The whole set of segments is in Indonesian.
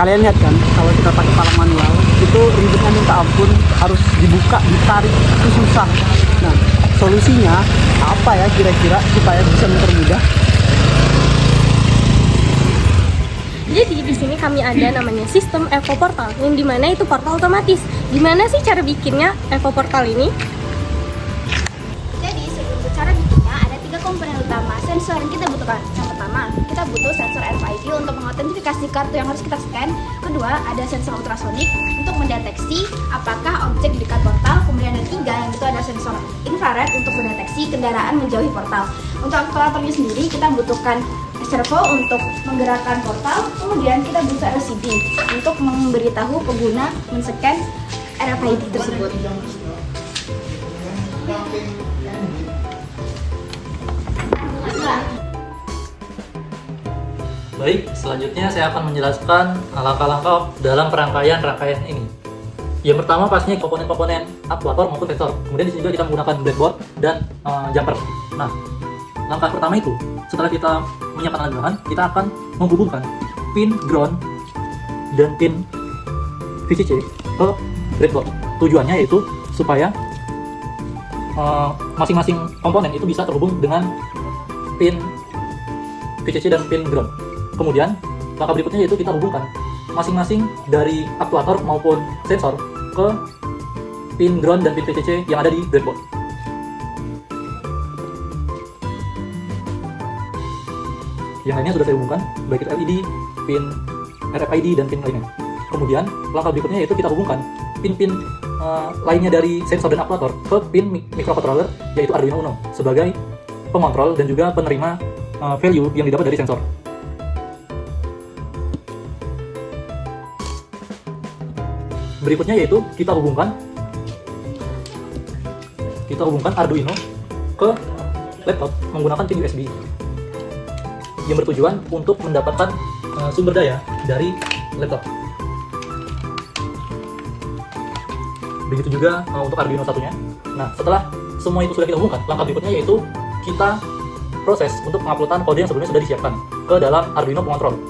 Kalian lihat kan, kalau kita pakai palang manual itu ribetnya minta ampun, harus dibuka, ditarik, itu susah. Nah, solusinya apa ya kira-kira supaya bisa mempermudah? Jadi di sini kami ada namanya sistem Evo Portal, yang dimana itu portal otomatis. Gimana sih cara bikinnya Evo Portal ini? Jadi sebelum cara bikinnya ada 3 komponen utama sensor yang kita butuhkan. Yang pertama, kita butuh sensor RFID untuk mengautentikasi kartu yang harus kita scan. Kedua, ada sensor ultrasonik untuk mendeteksi apakah objek di dekat portal. Kemudian ada 3, yang itu ada sensor infrared untuk mendeteksi kendaraan menjauhi portal. Untuk aktuatornya sendiri kita butuhkan servo untuk menggerakkan portal, kemudian kita butuh LCD untuk memberitahu pengguna men-scan RFID tersebut. Baik, selanjutnya saya akan menjelaskan langkah-langkah dalam rangkaian ini. Yang pertama pastinya komponen-komponen aktuator maupun sensor. Kemudian di sini juga kita menggunakan breadboard dan jumper. Nah, langkah pertama itu setelah kita menyiapkan alat bahan, kita akan menghubungkan pin ground dan pin VCC ke breadboard. Tujuannya yaitu supaya masing-masing komponen itu bisa terhubung dengan pin VCC dan pin ground. Kemudian langkah berikutnya yaitu kita hubungkan masing-masing dari aktuator maupun sensor ke pin ground dan pin VCC yang ada di breadboard. Yang lainnya sudah saya hubungkan, baik itu LED, pin RFID, dan pin lainnya. Kemudian langkah berikutnya yaitu kita hubungkan pin-pin lainnya dari sensor dan aktuator ke pin microcontroller, yaitu Arduino Uno, sebagai pengontrol dan juga penerima value yang didapat dari sensor. Berikutnya yaitu kita hubungkan Arduino ke laptop menggunakan pin USB yang bertujuan untuk mendapatkan sumber daya dari laptop. Begitu juga untuk Arduino satunya. Nah, setelah semua itu sudah kita hubungkan, langkah berikutnya yaitu kita proses untuk penguploadan kode yang sebelumnya sudah disiapkan ke dalam Arduino pengontrol.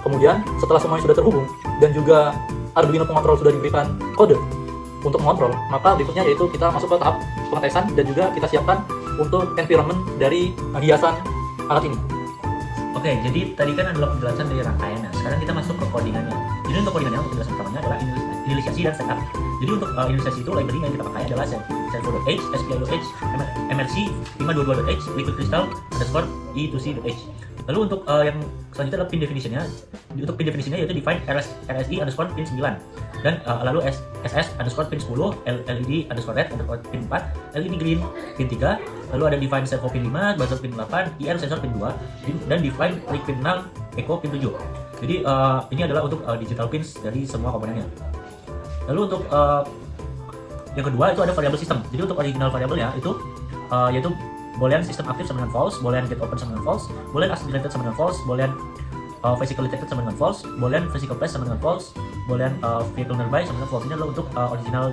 Kemudian setelah semuanya sudah terhubung dan juga Arduino pengontrol sudah diberikan kode untuk mengontrol, maka berikutnya yaitu kita masuk ke tahap pengetesan dan juga kita siapkan untuk environment dari hiasan alat ini. Oke, jadi tadi kan adalah penjelasan dari rangkaiannya. Sekarang kita masuk ke codingannya. Jadi untuk codingannya, untuk penjelasan pertamanya adalah inisiasi dan setup. Jadi untuk inisiasi itu library yang kita pakai adalah servo.h, spi.h, mrc 522.h, liquid crystal underscore e2c.h. Lalu untuk yang selanjutnya adalah pin definitionnya. Untuk pin definitionnya yaitu define rsi underscore pin 9 dan lalu ss underscore pin 10, led underscore red underscore pin 4, led green pin 3, lalu ada define servo pin 5, buzzer pin 8, ir sensor pin 2, dan define click pin 0, echo pin 7. Jadi ini adalah untuk digital pins dari semua komponennya. Lalu untuk yang kedua itu ada variable system. Jadi untuk original variabelnya itu yaitu boolean system aktif sama dengan false, boolean get open sama dengan false, boolean access granted sama dengan false, boolean physical detected sama dengan false, boolean physical place sama dengan false, boolean vehicle nearby sama dengan false. Ini adalah untuk original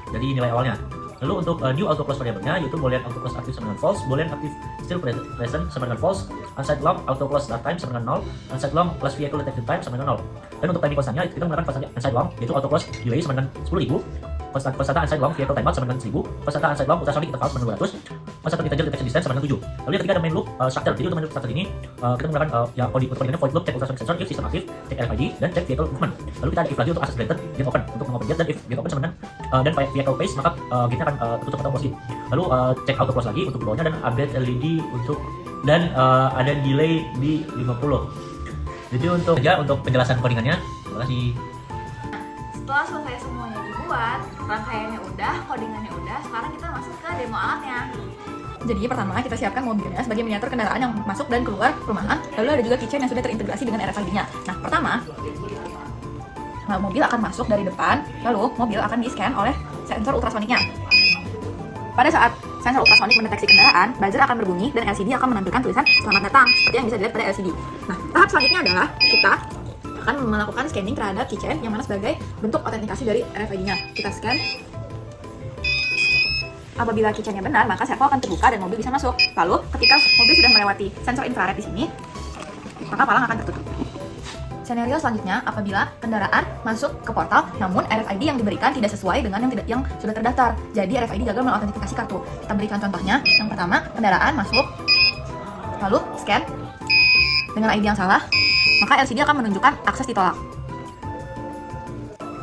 dari nilai awalnya. Lalu untuk new auto close variabelnya yaitu boolean auto close aktif sama dengan false, boolean aktif still present sama dengan false, unsigned long auto close start time sama dengan 0, unsigned long plus vehicle detected time sama dengan 0. Dan untuk timing constantnya kita menggunakan konstan unsigned long yaitu auto close delay sama dengan 10.000, konstanta unsigned long vehicle timeout sama dengan 1000, konstanta unsigned long ultrasonic interval sama dengan 200, konstanta integer detection distance sama dengan 7. Lalu yang ketiga ada main loop structure. Jadi untuk main loop structure ini kita menggunakan kode void loop check ultrasonic sensor, if system aktif, check RFID, dan check vehicle movement. Lalu kita ada if lagi untuk access granted, get open untuk mengopen get, dan if get open sama dengan dan vehicle pace maka getnya akan tutup atau close gate. Lalu check auto close lagi untuk bawahnya dan update LED untuk dan ada delay di 50. Jadi untuk penjelasan codingannya. Terima kasih. Setelah selesai semuanya dibuat, rangkaiannya udah, codingannya udah, sekarang kita masuk ke demo alatnya. Jadi pertama kita siapkan mobilnya sebagai miniatur kendaraan yang masuk dan keluar perumahan. Lalu ada juga keychain yang sudah terintegrasi dengan RFID-nya. Nah, pertama mobil akan masuk dari depan, lalu mobil akan di-scan oleh sensor ultrasoniknya. Pada saat sensor ultrasonik mendeteksi kendaraan, buzzer akan berbunyi dan LCD akan menampilkan tulisan selamat datang seperti yang bisa dilihat pada LCD. Nah, tahap selanjutnya adalah kita akan melakukan scanning terhadap keychain yang mana sebagai bentuk autentikasi dari RFID-nya. Kita scan. Apabila keychainnya benar, maka servo akan terbuka dan mobil bisa masuk. Lalu, ketika mobil sudah melewati sensor infrared di sini, maka palang akan tertutup. Skenario selanjutnya, apabila kendaraan masuk ke portal, namun RFID yang diberikan tidak sesuai dengan yang sudah terdaftar. Jadi RFID gagal mengautentikasi kartu. Kita berikan contohnya. Yang pertama, kendaraan masuk, lalu scan dengan ID yang salah, maka LCD akan menunjukkan akses ditolak.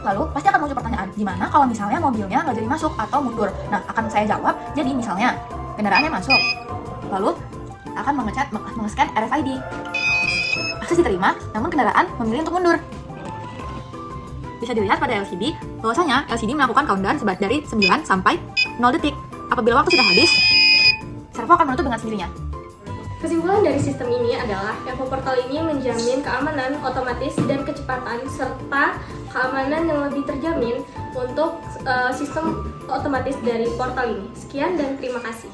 Lalu pasti akan muncul pertanyaan, gimana kalau misalnya mobilnya nggak jadi masuk atau mundur? Nah, akan saya jawab, jadi misalnya kendaraannya masuk, lalu akan meng-scan RFID. Akses diterima, namun kendaraan memilih untuk mundur. Bisa dilihat pada LCD, bahwasanya LCD melakukan countdown dari 9 sampai 0 detik. Apabila waktu sudah habis, servo akan menutup dengan sendirinya. Kesimpulan dari sistem ini adalah Evo Portal ini menjamin keamanan otomatis dan kecepatan serta keamanan yang lebih terjamin untuk sistem otomatis dari portal ini. Sekian dan terima kasih.